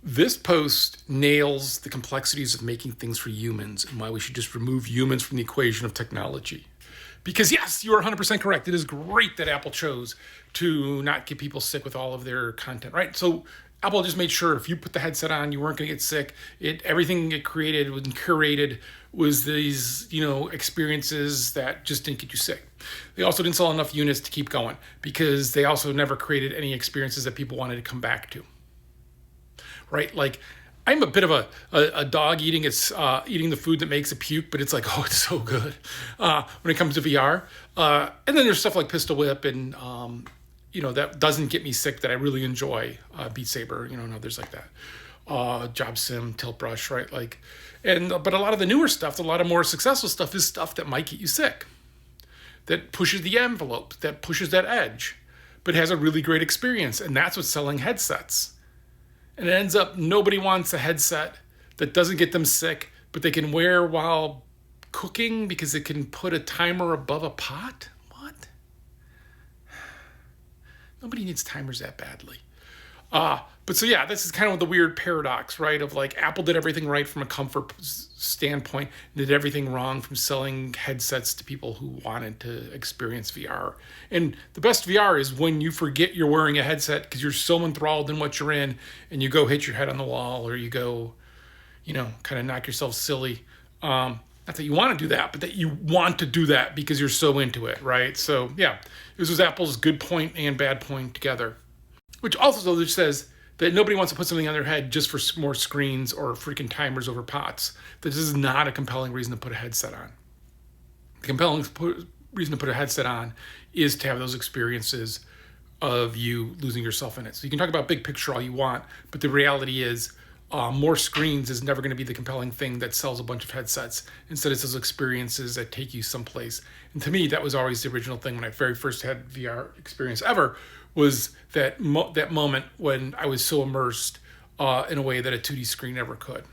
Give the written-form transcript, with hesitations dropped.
This post nails the complexities of making things for humans and why we should just remove humans from the equation of technology. Because yes, you are 100% correct. It is great that Apple chose to not get people sick with all of their content, right? So Apple just made sure if you put the headset on, you weren't going to get sick. Everything it created and curated was these, experiences that just didn't get you sick. They also didn't sell enough units to keep going because they also never created any experiences that people wanted to come back to, right? Like I'm a bit of a dog eating eating the food that makes it puke, but it's like, oh, it's so good when it comes to VR. And then there's stuff like Pistol Whip and that doesn't get me sick that I really enjoy. Beat Saber, and others like that. Job Sim, Tilt Brush, right? But a lot of the newer stuff, a lot of more successful stuff is stuff that might get you sick, that pushes the envelope, that pushes that edge, but has a really great experience, and that's what's selling headsets. And it ends up nobody wants a headset that doesn't get them sick, but they can wear while cooking because it can put a timer above a pot? What? Nobody needs timers that badly. But so yeah, this is kind of the weird paradox, right? Of like Apple did everything right from a comfort standpoint, did everything wrong from selling headsets to people who wanted to experience VR. And the best VR is when you forget you're wearing a headset because you're so enthralled in what you're in, and you go hit your head on the wall, or you go, kind of knock yourself silly. Not that you want to do that, but that you want to do that because you're so into it, right? So yeah, this was Apple's good point and bad point together. Which also says that nobody wants to put something on their head just for more screens or freaking timers over pots. This is not a compelling reason to put a headset on. The compelling reason to put a headset on is to have those experiences of you losing yourself in it. So you can talk about big picture all you want, but the reality is more screens is never going to be the compelling thing that sells a bunch of headsets. Instead, it's those experiences that take you someplace. And to me, that was always the original thing when I very first had VR experience ever, was that moment when I was so immersed in a way that a 2D screen never could.